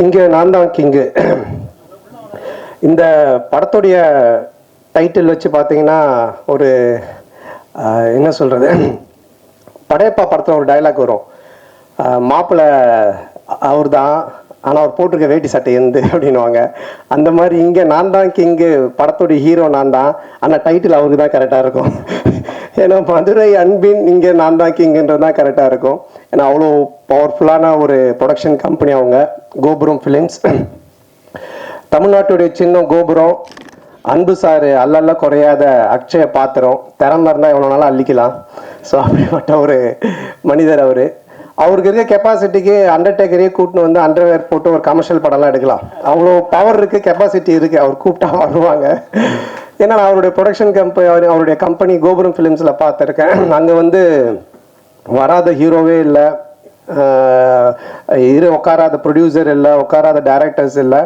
இங்கே நான் தான் கிங்கு. இந்த படத்துடைய டைட்டில் வச்சு பார்த்தீங்கன்னா ஒரு என்ன சொல்கிறது, படையப்பா படத்தில் ஒரு டைலாக் வரும், மாப்பிள்ளை அவர் தான் ஆனால் அவர் போட்டிருக்க வேட்டி சட்டை எந்த அப்படின்வாங்க. அந்த மாதிரி இங்கே நான் தான் கிங்கு, படத்துடைய ஹீரோ நான் தான், ஆனால் டைட்டில் அவருக்கு தான் கரெக்டாக இருக்கும். ஏன்னா மதுரை அன்பின் இங்கே நான் தான் கிங்குன்றது தான் கரெக்டாக இருக்கும். ஏன்னா அவ்வளோ பவர்ஃபுல்லான ஒரு ப்ரொடக்ஷன் கம்பெனி அவங்க, கோபுரம் ஃபிலிம்ஸ். தமிழ்நாட்டுடைய சின்னம் கோபுரம், அன்பு சார் அல்லல்ல குறையாத அக்ஷய பாத்திரம், திறமை இருந்தால் எவ்வளோ நாளும் அள்ளிக்கலாம். ஸோ அப்படிப்பட்ட ஒரு மனிதர் அவர். அவருக்கு இருக்க கெப்பாசிட்டிக்கு அண்டர்டேக்கரையே கூட்டின்னு வந்து அண்டர்வேர் போட்டு ஒரு கமர்ஷியல் படம்லாம் எடுக்கலாம். அவ்வளோ பவர் இருக்குது, கெப்பாசிட்டி இருக்குது. அவர் கூப்பிட்டா வருவாங்க. ஏன்னா நான் அவருடைய ப்ரொடக்ஷன் கம்பெனி, அவருடைய கம்பெனி கோபுரம் ஃபிலிம்ஸில் பார்த்துருக்கேன். அங்கே வந்து வராத ஹீரோவே இல்லை, உட்காராத ப்ரொடியூசர் இல்லை, உட்காராத டைரக்டர்ஸ் இல்லை.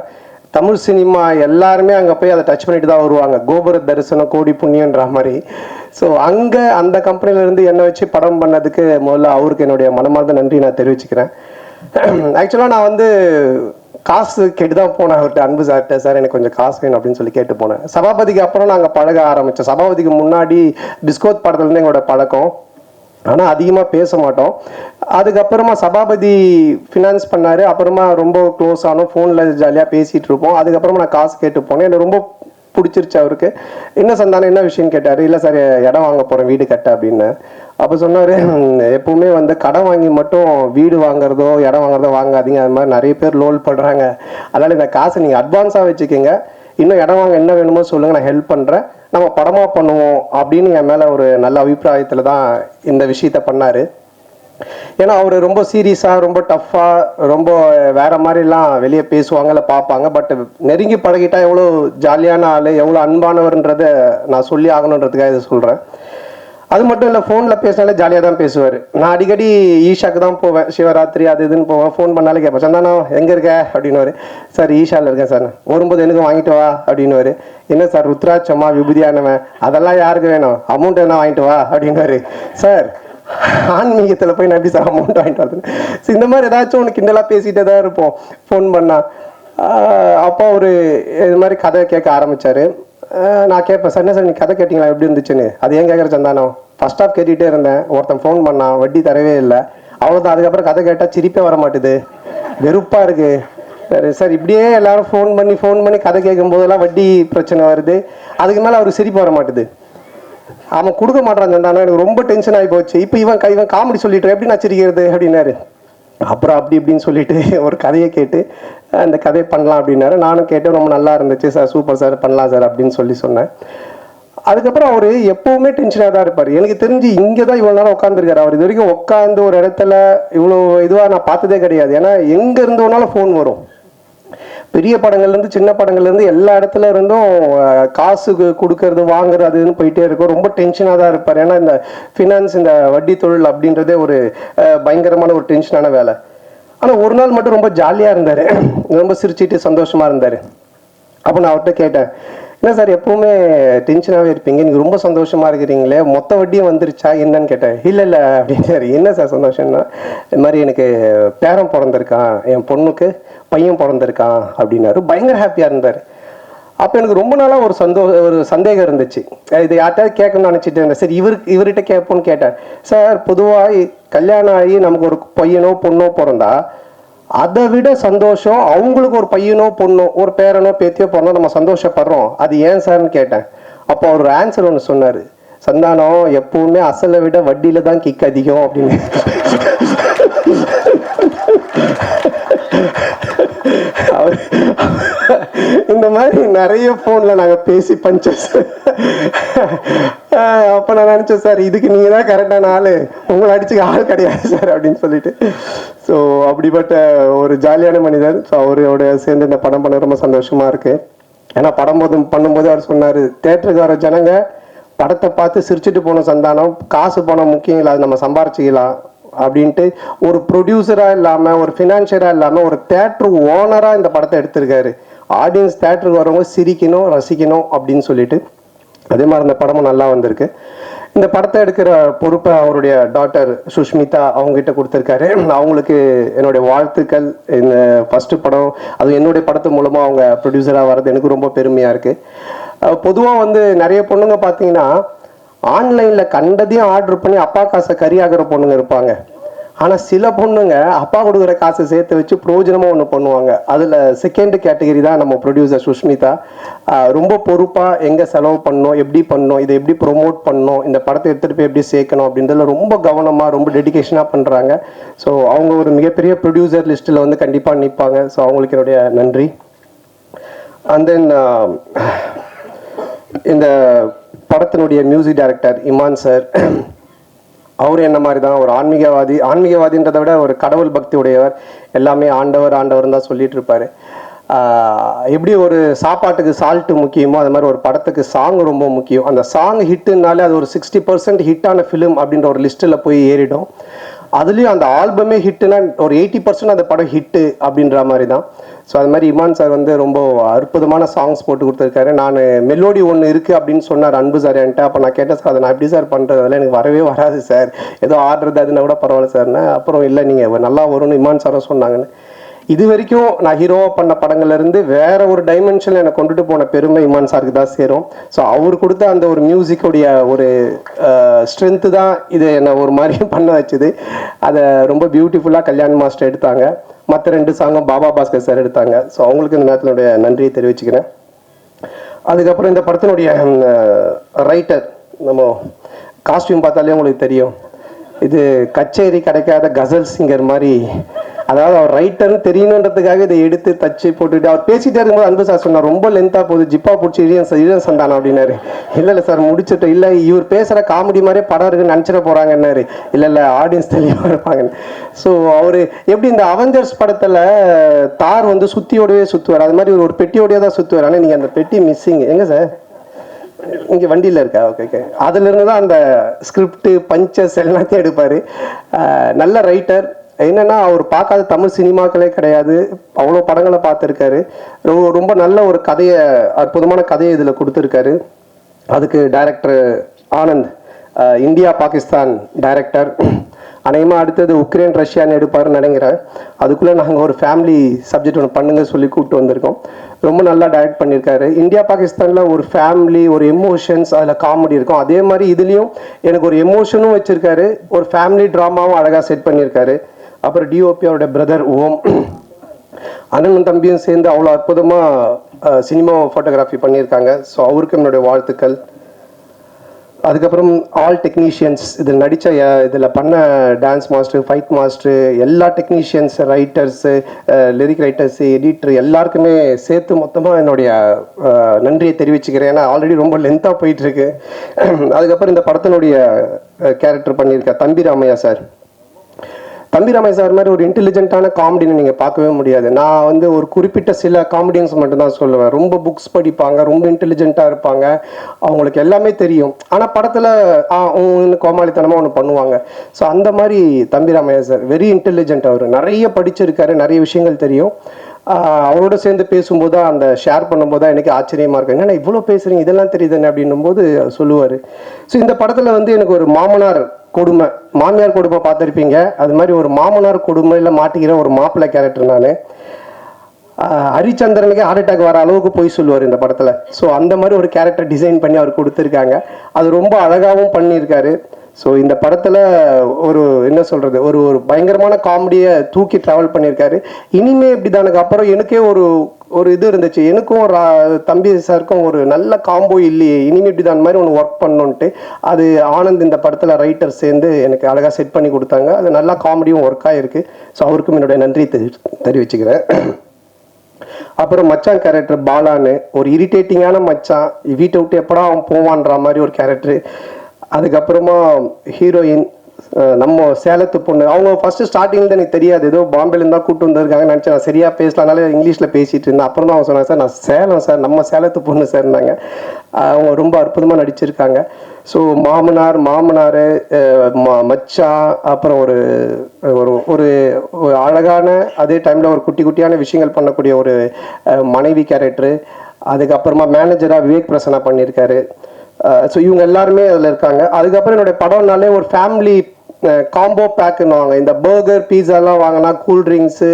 தமிழ் சினிமா எல்லாருமே அங்கே போய் அதை டச் பண்ணிட்டு தான் வருவாங்க. கோபுர தரிசனம் கோடி புண்ணியன்ற மாதிரி. ஸோ அங்கே அந்த கம்பெனிலேருந்து என்னை வச்சு படம் பண்ணதுக்கு முதல்ல அவருக்கு என்னுடைய மனமார்ந்த நன்றி நான் தெரிவிச்சுக்கிறேன். ஆக்சுவலாக நான் வந்து காசு கேட்டு தான் போனேன் அவர்கிட்ட, அன்பு சார்கிட்ட. சார் எனக்கு கொஞ்சம் காசு வேணும் அப்படின்னு சொல்லி கேட்டு போனேன். சபாபதிக்கு அப்புறம் நாங்கள் பழக ஆரம்பித்தோம். சபாபதிக்கு முன்னாடி பிஸ்கோத் படத்துலேருந்து எங்களோட பழக்கம், ஆனால் அதிகமாக பேச மாட்டோம். அதுக்கப்புறமா சபாபதி ஃபினான்ஸ் பண்ணார், அப்புறமா ரொம்ப க்ளோஸ் ஆனோம், ஃபோனில் ஜாலியாக பேசிகிட்டு இருப்போம். அதுக்கப்புறமா நான் காசு கேட்டு போனேன். எனக்கு ரொம்ப பிடிச்சிருச்சு அவருக்கு. என்ன சந்தானம் என்ன விஷயம்னு கேட்டார். இல்லை சார் இடம் வாங்க போகிறேன் வீடு கட்ட அப்படின்னு. அப்போ சொன்னார், எப்பவுமே வந்து கடன் வாங்கி மட்டும் வீடு வாங்குறதோ இடம் வாங்குறதோ வாங்காதீங்க, அது மாதிரி நிறைய பேர் லோல் பண்ணுறாங்க. அதனால் இந்த காசை நீங்கள் அட்வான்ஸாக வச்சுக்கோங்க, இன்னும் இடம் வாங்க என்ன வேணுமோ சொல்லுங்கள், நான் ஹெல்ப் பண்ணுறேன், நம்ம படமாக பண்ணுவோம் அப்படின்னு என் மேலே ஒரு நல்ல அபிப்பிராயத்தில் தான் இந்த விஷயத்த பண்ணார். ஏன்னா அவர் ரொம்ப சீரியஸாக, ரொம்ப டஃப்பாக, ரொம்ப வேற மாதிரிலாம் வெளியே பேசுவாங்க, இல்லை பார்ப்பாங்க. பட் நெருங்கி பழகிட்டா எவ்வளோ ஜாலியான ஆள், எவ்வளோ அன்பானவர்ன்றதை நான் சொல்லி ஆகணுன்றதுக்காக இதை சொல்கிறேன். அது மட்டும் இல்லை, ஃபோனில் பேசினாலே ஜாலியாக தான் பேசுவார். நான் அடிக்கடி ஈஷாக்கு தான் போவேன், சிவராத்திரி அது இதுன்னு போவேன். ஃபோன் பண்ணாலே கேட்பேன், சந்தானம் எங்கே இருக்க அப்படின்னுவார். சார் ஈஷாவில் இருக்கேன் சார். வரும்போது எனக்கு வாங்கிட்டு வா அப்படின்னுவார். என்ன சார் ருத்ராட்சமா விபூதியானவன், அதெல்லாம் யாருக்கு வேணும், அமௌண்ட் என்ன வாங்கிட்டு வா அப்படின்னுவார். சார் ஆன்மீகத்தில் போய் நான் எப்படி சார் அமௌண்ட் வாங்கிட்டு வரது. ஸோ இந்த மாதிரி ஏதாச்சும் ஒன்று கிண்டலாக பேசிகிட்டே தான் இருப்போம் ஃபோன் பண்ணால். அப்போ ஒரு இது மாதிரி கதை கேட்க ஆரம்பித்தார். நான் கேட்பேன், சார் என்ன சார் நீ கதை கேட்டிங்களா எப்படி இருந்துச்சுன்னு. அது ஏன் கேட்குற சந்தானம், ஃபர்ஸ்ட் ஆஃப் கேட்டுகிட்டே இருந்தேன், ஒருத்தன் ஃபோன் பண்ணான், வட்டி தரவே இல்லை, அவ்வளோதான். அதுக்கப்புறம் கதை கேட்டால் சிரிப்பே வர மாட்டுது, வெறுப்பாக இருக்குது. சரி சார், இப்படியே எல்லாரும் ஃபோன் பண்ணி கதை கேட்கும் போதெல்லாம் வட்டி பிரச்சனை வருது, அதுக்கு மேலே அவருக்கு சிரிப்பு வர மாட்டுது. அவன் கொடுக்க மாட்டான் சந்தானம், எனக்கு ரொம்ப டென்ஷன் ஆகி போச்சு. இப்போ இவன் காமெடி சொல்லிட்டு எப்படி நான் சிரிக்கிறது அப்படின்னாரு. அப்புறம் அப்படி இப்படின்னு சொல்லிட்டு ஒரு கதையை கேட்டு அந்த கதையை பண்ணலாம் அப்படின்னாரு. நானும் கேட்டு ரொம்ப நல்லா இருந்துச்சு சார், சூப்பர் சார், பண்ணலாம் சார் அப்படின்னு சொன்னேன். அதுக்கப்புறம் அவர் எப்பவுமே டென்ஷனாக தான் இருப்பார். எனக்கு தெரிஞ்சு இங்கே தான் இவ்வளோ நேரம் உட்காந்துருக்காரு. அவர் இது வரைக்கும் உட்காந்து ஒரு இடத்துல இவ்வளோ இதுவாக நான் பார்த்ததே கிடையாது. ஏன்னா எங்கே இருந்தோனாலும் ஃபோன் வரும், பெரிய படங்கள்லேருந்து சின்ன படங்கள்லேருந்து எல்லா இடத்துல இருந்தும் காசு கொடுக்கறது வாங்குறது அதுன்னு போயிட்டே இருக்கும். ரொம்ப டென்ஷனாக தான் இருப்பார். ஏன்னா இந்த ஃபினான்ஸ், இந்த வட்டி தொழில் அப்படின்றதே ஒரு பயங்கரமான ஒரு டென்ஷனான வேலை. ஆனால் ஒரு நாள் மட்டும் ரொம்ப ஜாலியாக இருந்தார், ரொம்ப சிரிச்சிட்டு சந்தோஷமாக இருந்தார். அப்போ நான் அவர்கிட்ட கேட்டேன், என்ன சார் எப்பவுமே டென்ஷனாகவே இருப்பீங்க, நீங்கள் ரொம்ப சந்தோஷமாக இருக்கிறீங்களே, மொத்த வட்டியும் வந்துருச்சா என்னன்னு கேட்டேன். இல்லை அப்படின்னாரு. என்ன சார் சந்தோஷம்னா, இது மாதிரி எனக்கு பேரன் பிறந்திருக்கான், என் பொண்ணுக்கு பையன் பிறந்திருக்கான் அப்படின்னாரு. பயங்கர ஹாப்பியாக இருந்தார். அப்போ எனக்கு ரொம்ப நாளாக ஒரு சந்தேகம் இருந்துச்சு. இது யார்ட்டாவது கேட்கணும்னு நினச்சிட்டு இருந்தேன். சரி இவர்கிட்ட கேட்போன்னு கேட்டேன். சார் பொதுவாக கல்யாணம் ஆகி நமக்கு ஒரு பையனோ பொண்ணோ பிறந்தா அதை விட சந்தோஷம் அவங்களுக்கு ஒரு பையனோ பொண்ணோ ஒரு பேரனோ பேத்தியோ பிறந்தா நம்ம சந்தோஷப்படுறோம், அது ஏன் சார்னு கேட்டேன். அப்போ அவர் ஆன்சர் ஒன்று சொன்னார், சந்தானம் எப்பவுமே அசலை விட வட்டியில தான் கிக் அதிகம் அப்படின்னு. இந்த மாதிரி நிறைய போன்ல நாங்க பேசி பஞ்சஸ். அப்ப நான் நினைச்சேன், சார் இதுக்கு நீங்க தான் கரெக்டான ஆளு, உங்களை அடிச்சுக்க ஆள் கிடையாது சார் அப்படின்னு சொல்லிட்டு. ஸோ அப்படிப்பட்ட ஒரு ஜாலியான மனிதர். ஸோ அவரோட சேர்ந்து இந்த படம் பண்ண ரொம்ப சந்தோஷமா இருக்கு. ஏன்னா பண்ணும்போது அவர் சொன்னாரு, தேட்டருக்கு வர ஜனங்க படத்தை பார்த்து சிரிச்சுட்டு போன சந்தானம், காசு பணம் முக்கியம் இல்லை, அது நம்ம சம்பாரிச்சிக்கலாம் அப்படின்ட்டு ஒரு ப்ரொடியூசராக இல்லாமல், ஒரு ஃபினான்ஷியராக இல்லாமல், ஒரு தேட்டர் ஓனராக இந்த படத்தை எடுத்திருக்காரு. ஆடியன்ஸ் தேட்டருக்கு வரவங்க சிரிக்கணும், ரசிக்கணும் அப்படின்னு சொல்லிட்டு. அதே மாதிரி இந்த படமும் நல்லா வந்திருக்கு. இந்த படத்தை எடுக்கிற பொறுப்பை அவருடைய டாட்டர் சுஷ்மிதா அவங்ககிட்ட கொடுத்துருக்காரு. அவங்களுக்கு என்னுடைய வாழ்த்துக்கள். இந்த ஃபர்ஸ்ட் படம் அது என்னுடைய படத்து மூலமாக அவங்க ப்ரொடியூசராக வர்றது எனக்கு ரொம்ப பெருமையாக இருக்குது. பொதுவாக வந்து நிறைய பொண்ணுங்க பார்த்தீங்கன்னா ஆன்லைனில் கண்டதையும் ஆர்டர் பண்ணி அப்பா காசை கறியாகிற பொண்ணுங்க இருப்பாங்க. ஆனால் சில பொண்ணுங்க அப்பா கொடுக்குற காசை சேர்த்து வச்சு பிரயோஜனமாக ஒன்று பண்ணுவாங்க. அதில் செகண்ட் கேட்டகரி தான் நம்ம ப்ரொடியூசர் சுஷ்மிதா. ரொம்ப பொறுப்பாக எங்கே செலவு பண்ணணும், எப்படி பண்ணணும், இதை எப்படி ப்ரொமோட் பண்ணணும், இந்த படத்தை எடுத்துகிட்டு போய் எப்படி சேர்க்கணும் அப்படின்றதுல ரொம்ப கவனமாக ரொம்ப டெடிகேஷனாக பண்ணுறாங்க. ஸோ அவங்க ஒரு மிகப்பெரிய ப்ரொடியூசர் லிஸ்ட்டில் வந்து கண்டிப்பாக நிற்பாங்க. ஸோ அவங்களுக்கு என்னுடைய நன்றி. அண்ட் தென் இந்த படத்தினுடைய மியூசிக் டைரக்டர் இமான் சார், அவர் என்ன மாதிரி தான் ஒரு ஆன்மீகவாதின்றதை விட ஒரு கடவுள் பக்தி உடையவர். எல்லாமே ஆண்டவர் ஆண்டவர் தான் சொல்லிட்டு இருப்பாரு. எப்படி ஒரு சாப்பாட்டுக்கு சால்ட்டு முக்கியமோ அது மாதிரி ஒரு படத்துக்கு சாங் ரொம்ப முக்கியம். அந்த சாங் ஹிட்டுனாலே அது ஒரு 60% ஹிட்டான ஃபிலிம் அப்படின்ற ஒரு லிஸ்ட்டில் போய் ஏறிடும். அதுலேயும் அந்த ஆல்பமே ஹிட்டுனா ஒரு 80% அந்த படம் ஹிட்டு அப்படின்ற மாதிரி தான். ஸோ அது மாதிரி இமான் சார் வந்து ரொம்ப அற்புதமான சாங்ஸ் போட்டு கொடுத்துருக்காரு. நான் மெலோடி ஒன்று இருக்குது அப்படின்னு சொன்னார் அன்பு சார் என்கிட்ட. அப்போ நான் கேட்டேன், சார் அதை நான் எப்படி சார் பண்ணுறது, அதெல்லாம் எனக்கு வரவே வராது சார், ஏதோ ஆடுறது அதுனா கூட பரவாயில்ல சார்னு. அப்புறம் இல்லை நீங்கள் நல்லா வரும்னு இமான் சாரும் சொன்னாங்கன்னு. இது வரைக்கும் நான் ஹீரோவாக பண்ண படங்கள்லேருந்து வேற ஒரு டைமென்ஷனில் என்னை கொண்டுட்டு போன பெருமை இமான் சாருக்கு தான் சேரும். ஸோ அவர் கொடுத்த அந்த ஒரு மியூசிக்குடைய ஒரு ஸ்ட்ரென்த்து தான் இது என்னை ஒரு மாதிரி பண்ண வச்சுது. அதை ரொம்ப பியூட்டிஃபுல்லாக கல்யாண் மாஸ்டர் எடுத்தாங்க. மற்ற 2 சாங்கும் பாபா பாஸ்கர் சார் எடுத்தாங்க. ஸோ அவங்களுக்கு இந்த நேரத்தினுடைய நன்றியை தெரிவிச்சுக்கிறேன். அதுக்கப்புறம் இந்த படத்தினுடைய ரைட்டர், நம்ம காஸ்டியூம் பார்த்தாலே உங்களுக்கு தெரியும், இது கச்சேரி கிடைக்காத கசல் சிங்கர் மாதிரி. அதாவது அவர் ரைட்டர்னு தெரியணுன்றதுக்காக இதை எடுத்து தச்சு போட்டுக்கிட்டு அவர் பேசிகிட்டே இருக்கும்போது அன்பு சார் சொன்னார், ரொம்ப லென்த்தாக போகுது, ஜிப்பா பிடிச்சி இழியன் சந்தானம் அப்படின்னாரு. இல்லை சார் முடிச்சுட்டு, இல்லை இவர் பேசுகிற காமெடி மாதிரியே படம் இருக்குன்னு நினச்சிட போகிறாங்கன்னாரு. இல்லை ஆடியன்ஸ் தெளிவாக இருப்பாங்கன்னு. ஸோ அவர் எப்படி இந்த அவெஞ்சர்ஸ் படத்தில் தார் வந்து சுற்றியோடவே சுற்றுவார், அது மாதிரி ஒரு பெட்டியோடய தான் சுற்றுவார். ஆனால் நீங்கள் அந்த பெட்டி மிஸ்ஸிங் எங்கே சார்? இங்கே வண்டியில் இருக்கா? ஓகே. அதுலேருந்து தான் அந்த ஸ்கிரிப்டு பஞ்சஸ் எல்லாத்தையும் எடுப்பார். நல்ல ரைட்டர். என்னன்னா அவர் பார்க்காத தமிழ் சினிமாக்களே கிடையாது, அவ்வளோ படங்களை பார்த்துருக்காரு. ரொம்ப நல்ல ஒரு கதையை, அற்புதமான கதையை இதில் கொடுத்துருக்காரு. அதுக்கு director Anand, India Pakistan director. அநேகமாக அடுத்தது உக்ரைன் ரஷ்யான்னு எடுப்பாருன்னு நினைக்கிறேன். அதுக்குள்ளே நாங்கள் ஒரு ஃபேமிலி சப்ஜெக்ட் ஒன்று பண்ணுங்க சொல்லி கூப்பிட்டு வந்திருக்கோம். ரொம்ப நல்லா டைரக்ட் பண்ணியிருக்காரு. இந்தியா பாகிஸ்தானில் ஒரு ஃபேமிலி, ஒரு எமோஷன்ஸ், அதில் காமெடி இருக்கும். அதே மாதிரி இதுலேயும் எனக்கு ஒரு எமோஷனும் வச்சுருக்காரு, ஒரு ஃபேமிலி ட்ராமாவும் அழகாக செட் பண்ணியிருக்காரு. அப்புறம் டிஓபி அவருடைய பிரதர் ஓம், அண்ணனும் தம்பியும் சேர்ந்து அவ்வளோ அற்புதமாக சினிமா ஃபோட்டோகிராஃபி பண்ணியிருக்காங்க. ஸோ அவருக்கு என்னுடைய வாழ்த்துக்கள். அதுக்கப்புறம் ஆல் டெக்னீஷியன்ஸ், இதில் நடித்த இதில் பண்ண டான்ஸ் மாஸ்டர், ஃபைட் மாஸ்டர், எல்லா technicians, writers, lyric writers, editor எல்லாருக்குமே சேர்த்து மொத்தமாக என்னுடைய நன்றியை தெரிவிச்சுக்கிறேன். ஏன்னா ஆல்ரெடி ரொம்ப லென்த்தாக போயிட்டுருக்கு. அதுக்கப்புறம் இந்த படத்தினுடைய கேரக்டர் பண்ணியிருக்க தம்பி ராமையா சார். தம்பி ராமையா சார் மாதிரி ஒரு இன்டெலிஜென்ட்டான காமெடின்னு நீங்கள் பார்க்கவே முடியாது. நான் வந்து ஒரு குறிப்பிட்ட சில காமெடியன்ஸ் மட்டும்தான் சொல்லுவேன். ரொம்ப புக்ஸ் படிப்பாங்க, ரொம்ப இன்டெலிஜென்ட்டாக இருப்பாங்க, அவங்களுக்கு எல்லாமே தெரியும். ஆனால் படத்தில் கோமாளித்தனமாக ஒன்று பண்ணுவாங்க. ஸோ அந்த மாதிரி தம்பி ராமையா சார் வெரி இன்டெலிஜென்ட். அவர் நிறைய படிச்சிருக்காரு, நிறைய விஷயங்கள் தெரியும். அவரோட சேர்ந்து பேசும்போது தான், அந்த ஷேர் பண்ணும்போது தான் எனக்கு ஆச்சரியமாக இருக்குங்க, ஏன்னா இவ்வளோ பேசுகிறீங்க, இதெல்லாம் தெரியுதுன்னு அப்படின்னும் போது சொல்லுவார். ஸோ இந்த படத்தில் வந்து எனக்கு ஒரு மாமனார் கொடுமை, மாமியார் கொடுமை பார்த்துருப்பீங்க, அது மாதிரி ஒரு மாமனார் கொடுமையில் மாட்டிக்கிற ஒரு மாப்பிள்ளை கேரக்டர் நான். ஹரிச்சந்திரனுக்கு ஹார்ட் அட்டாக் வர அளவுக்கு போய் சொல்லுவார் இந்த படத்தில். ஸோ அந்த மாதிரி ஒரு கேரக்டர் டிசைன் பண்ணி அவர் கொடுத்துருக்காங்க. அது ரொம்ப அழகாகவும் பண்ணியிருக்காரு. ஸோ இந்த படத்தில் ஒரு என்ன சொல்கிறது, ஒரு ஒரு பயங்கரமான காமெடியை தூக்கி ட்ராவல் பண்ணியிருக்காரு. இனிமே இப்படி தானுக்கு அப்புறம் எனக்கே ஒரு இது இருந்துச்சு, எனக்கும் ஒரு தம்பி சாருக்கும் ஒரு நல்ல காம்போ இல்லையே, இனிமே இப்படி தான் மாதிரி ஒன்று ஒர்க் பண்ணணுன்ட்டு. அது ஆனந்த் இந்த படத்தில் ரைட்டர் சேர்ந்து எனக்கு அழகாக செட் பண்ணி கொடுத்தாங்க. அது நல்லா காமெடியும் ஒர்க் ஆகிருக்கு. ஸோ அவருக்கும் என்னுடைய நன்றி தெரிவிச்சுக்கிறேன். அப்புறம் மச்சான் கேரக்டர் பாலான்னு, ஒரு இரிட்டேட்டிங்கான மச்சான், வீட்டை விட்டு எப்படா அவன் போவான்ற மாதிரி ஒரு கேரக்டர். அதுக்கப்புறமா ஹீரோயின் நம்ம சேலத்து பொண்ணு. அவங்க ஃபர்ஸ்ட் ஸ்டார்டிங்ல எனக்கு தெரியாது, ஏதோ பாம்பேலேருந்து தான் கூப்பிட்டு வந்திருக்காங்க நினச்சேன். நான் சரியாக பேசலானால இங்கிலீஷில் பேசிகிட்டு இருந்தேன். அப்புறம் தான் அவங்க சொன்னாங்க, சார் நான் சேலம் சார், நம்ம சேலத்து பொண்ணு சார்னாங்க. அவங்க ரொம்ப அற்புதமாக நடிச்சிருக்காங்க. ஸோ மாமனார், மச்சான், அப்புறம் ஒரு ஒரு அழகான, அதே டைமில் ஒரு குட்டி குட்டியான விஷயங்கள் பண்ணக்கூடிய ஒரு மனைவி கேரக்டரு. அதுக்கப்புறமா மேனேஜராக விவேக் பிரசன்னா பண்ணியிருக்காரு. ஸோ இவங்க எல்லாருமே அதில் இருக்காங்க. அதுக்கப்புறம் என்னுடைய படம்னாலே ஒரு ஃபேமிலி காம்போ பேக்குன்னுவாங்க. இந்த பர்கர் பீஸாலாம் வாங்கினா கூல்ட்ரிங்க்ஸு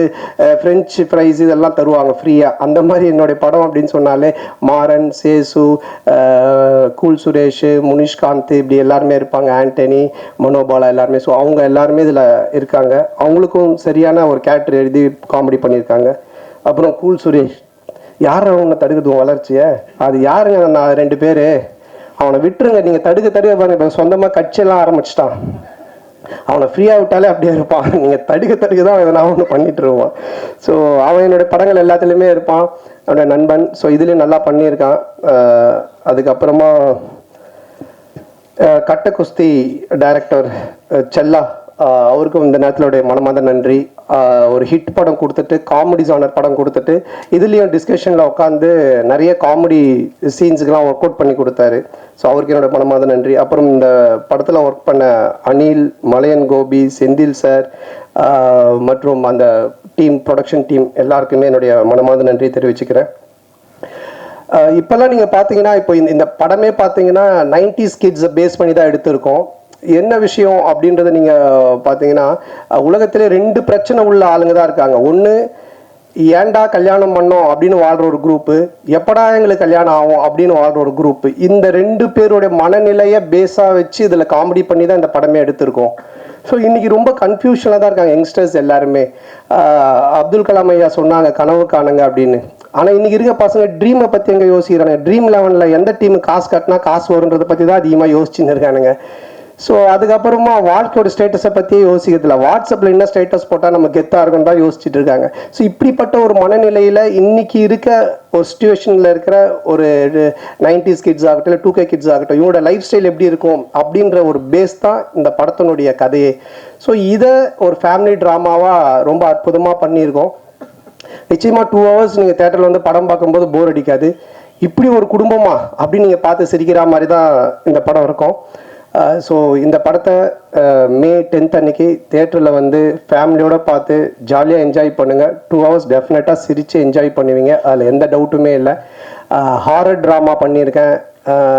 ஃப்ரெஞ்சு ஃப்ரைஸ் இதெல்லாம் தருவாங்க ஃப்ரீயாக. அந்த மாதிரி என்னுடைய படம் அப்படின்னு சொன்னாலே மாறன், சேசு, கூல் சுரேஷ், முனிஷ்காந்த் இப்படி எல்லாருமே இருப்பாங்க, ஆண்டனி, மனோபாலா எல்லாருமே. ஸோ அவங்க எல்லாருமே இதில் இருக்காங்க. அவங்களுக்கும் சரியான ஒரு கேரக்டர் எழுதி காமெடி பண்ணியிருக்காங்க. அப்புறம் கூல் சுரேஷ் யார் அவனை தடுக்குது வளர்ச்சியை, அது யாருங்க? நான் 2 பேர் அவனை விட்டுருங்க, நீங்கள் தடுக்க பாருங்க. இப்போ சொந்தமாக கட்சியெல்லாம் ஆரம்பிச்சிட்டான். அவனை ஃப்ரீயாக விட்டாலே அப்படியே இருப்பான். நீங்கள் தடுக்க தான் எதனா ஒன்று பண்ணிட்டு இருவான். ஸோ அவன் என்னுடைய படங்கள் எல்லாத்துலேயுமே இருப்பான், அவனுடைய நண்பன். ஸோ இதுலேயும் நல்லா பண்ணியிருக்கான். அதுக்கப்புறமா கட்ட குஸ்தி டைரக்டர் செல்லா, அவருக்கும் இந்த நேரத்திலுடைய மனமார்ந்த நன்றி. ஒரு ஹிட் படம் கொடுத்துட்டு, காமெடி ஜானர் படம் கொடுத்துட்டு, இதுலேயும் டிஸ்கஷனில் உட்காந்து நிறைய காமெடி சீன்ஸுக்கெலாம் ஒர்க் அவுட் பண்ணி கொடுத்தாரு. ஸோ அவருக்கு என்னோட மனமார்ந்த நன்றி. அப்புறம் இந்த படத்தில் ஒர்க் பண்ண அனில், மலையன் கோபி, செந்தில் சார் மற்றும் அந்த டீம், ப்ரொடக்ஷன் டீம் எல்லாருக்குமே என்னுடைய மனமார்ந்த நன்றி தெரிவிச்சுக்கிறேன். இப்போல்லாம் நீங்கள் பார்த்தீங்கன்னா, இப்போ இந்த படமே பார்த்தீங்கன்னா 90s கிட்ஸை பேஸ் பண்ணி தான் எடுத்திருக்கோம். என்ன விஷயம் அப்படின்றத நீங்கள் பார்த்தீங்கன்னா, உலகத்திலே 2 பிரச்சனை உள்ள ஆளுங்க தான் இருக்காங்க. ஒன்று, ஏன்டா கல்யாணம் பண்ணோம் அப்படின்னு வாழ்கிற ஒரு குரூப்பு, எப்படா எங்களுக்கு கல்யாணம் ஆகும் அப்படின்னு வாழ்கிற ஒரு குரூப்பு. இந்த 2 பேருடைய மனநிலையை பேஸாக வச்சு இதில் காமெடி பண்ணி தான் இந்த படமே எடுத்திருக்கோம். ஸோ இன்றைக்கி ரொம்ப கன்ஃபியூஷனாக தான் இருக்காங்க யங்ஸ்டர்ஸ் எல்லாருமே. அப்துல் கலாம் ஐயா சொன்னாங்க கனவு காணுங்க அப்படின்னு. ஆனால் இன்றைக்கி இருக்க பசங்க ட்ரீமை பற்றி எங்கே யோசிக்கிறாங்க? ட்ரீம் லெவனில் எந்த டீமு காசு கட்டினா காசு வருன்றதை பற்றி தான் அதிகமாக யோசிச்சுன்னு இருக்கானுங்க. ஸோ அதுக்கப்புறமா வாழ்க்கையோட ஸ்டேட்டஸை பற்றியே யோசிக்கிறதில்ல. வாட்ஸ்அப்பில் என்ன ஸ்டேட்டஸ் போட்டால் நம்ம கெத்தாக இருக்குன்னு தான் யோசிச்சுட்டு இருக்காங்க. ஸோ இப்படிப்பட்ட ஒரு மனநிலையில் இன்றைக்கி இருக்க ஒரு சுச்சுவேஷனில் இருக்கிற ஒரு 90s கிட்ஸ் ஆகட்டும், இல்லை 2K கிட்ஸ் ஆகட்டும், இவங்களோட லைஃப் ஸ்டைல் எப்படி இருக்கும் அப்படின்ற ஒரு பேஸ் தான் இந்த படத்தினுடைய கதையே. ஸோ இதை ஒரு ஃபேமிலி ட்ராமாவாக ரொம்ப அற்புதமாக பண்ணியிருக்கோம். நிச்சயமாக 2 hours நீங்கள் தேட்டரில் வந்து படம் பார்க்கும்போது போர் அடிக்காது. இப்படி ஒரு குடும்பமா அப்படின்னு நீங்கள் பார்த்து சிரிக்கிற மாதிரி தான் இந்த படம் இருக்கும். ஸோ இந்த படத்தை May 10th அன்னைக்கு தேட்டரில் வந்து ஃபேமிலியோடு பார்த்து ஜாலியாக என்ஜாய் பண்ணுங்கள். 2 hours டெஃபினட்டாக சிரித்து என்ஜாய் பண்ணுவீங்க, அதில் எந்த டவுட்டுமே இல்லை. ஹாரர் ட்ராமா பண்ணியிருக்கேன்,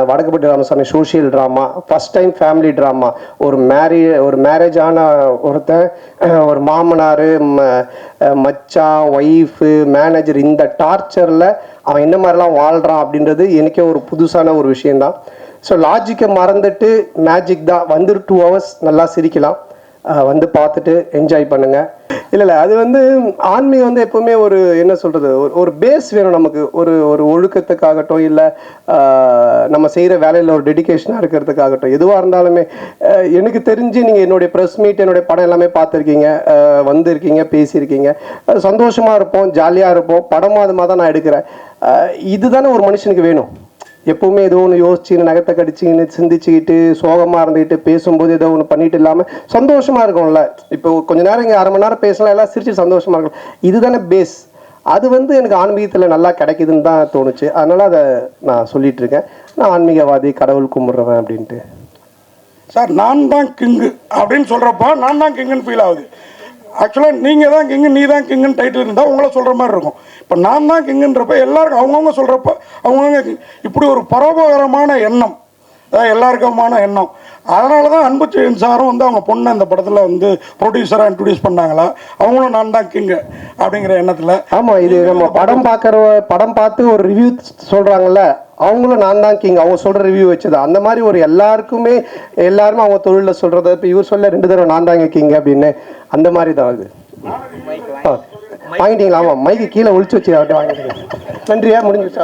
Vadakkupatti Ramasamy social drama, first time family drama. ஒரு மேரேஜான ஒருத்தன், ஒரு மாமனார், மச்சான், ஒய்ஃபு, மேனேஜர், இந்த டார்ச்சரில் அவன் என்ன மாதிரிலாம் வாழ்கிறான் அப்படின்றது எனக்கே ஒரு புதுசான ஒரு விஷயந்தான். ஸோ லாஜிக்கை மறந்துட்டு மேஜிக் தான். வந்து 2 hours நல்லா சிரிக்கலாம், வந்து பார்த்துட்டு என்ஜாய் பண்ணுங்கள். இல்லை அது வந்து ஆன்மீகம் வந்து எப்போவுமே ஒரு என்ன சொல்கிறது, ஒரு பேஸ் வேணும் நமக்கு. ஒரு ஒழுக்கத்துக்காகட்டும், இல்லை நம்ம செய்கிற வேலையில் ஒரு டெடிக்கேஷனாக இருக்கிறதுக்காகட்டும், எதுவாக இருந்தாலுமே. எனக்கு தெரிஞ்சு நீங்கள் என்னுடைய ப்ரெஸ் மீட், என்னுடைய படம் எல்லாமே பார்த்துருக்கீங்க, வந்திருக்கீங்க, பேசியிருக்கீங்க. சந்தோஷமாக இருப்போம், ஜாலியாக இருப்போம். படமாக அது மாதிரி தான் நான் எடுக்கிறேன். இதுதானே ஒரு மனுஷனுக்கு வேணும். எப்போவுமே ஏதோ ஒன்று யோசிச்சுன்னு, நகத்தை கடிச்சின்னு, சிந்திச்சுக்கிட்டு, சோகமாக இருந்துக்கிட்டு, பேசும்போது ஏதோ ஒன்று பண்ணிட்டு இல்லாமல் சந்தோஷமாக இருக்கும்ல. இப்போ கொஞ்சம் நேரம் இங்கே 1/2 மணி நேரம் பேசலாம், எல்லாம் சிரிச்சு சந்தோஷமாக இருக்கும். இதுதானே பேஸ். அது வந்து எனக்கு ஆன்மீகத்தில் நல்லா கிடைக்குதுன்னு தான் தோணுச்சு. அதனால் அதை நான் சொல்லிட்டு இருக்கேன். நான் ஆன்மீகவாதி, கடவுள் கும்பிட்றவன் அப்படின்ட்டு. சார், நான் தான் கிங்கு அப்படின்னு சொல்கிறப்போ நான் தான் கிங்குன்னு ஃபீல் ஆகுது. ஆக்சுவலாக நீங்கள் தான் கிங்கு, நீ தான் கிங்குன்னு டைட்டில் இருந்தால் உங்களை சொல்கிற மாதிரி இருக்கும். இப்போ நான் தான் கிங்குன்றப்ப எல்லாருக்கும் அவங்கவுங்க சொல்கிறப்ப அவங்கவுங்க இப்படி ஒரு பரோபகாரமான எண்ணம், அதான் எல்லாருக்குமான எண்ணம். அதனால தான் அன்புச்செழியன் சாரும் வந்து அவங்க பொண்ணை இந்த படத்தில் வந்து ப்ரொடியூசராக இன்ட்ரடியூஸ் பண்ணாங்களா, அவங்களும் நான் தான் கிங்கு அப்படிங்கிற எண்ணத்தில். ஆமாம், இது நம்ம படம் பார்த்து ஒரு ரிவ்யூ சொல்கிறாங்கல்ல, அவங்களும் நான் தான் கிங், அவங்க சொல்கிற ரிவ்யூ வச்சது. அந்த மாதிரி ஒரு எல்லாருமே அவங்க தொழிலில் சொல்கிறது. இப்போ இவர் சொல்ல 2 தடவை நான் தாங்க கிங் அப்படின்னு, அந்த மாதிரி தான் அது. வாங்கிட்டீங்களா? ஆமாம், மைக்கு கீழே ஒழிச்சு வச்சு வாங்கிட்டீங்க. நன்றியா, முடிஞ்சிச்சா?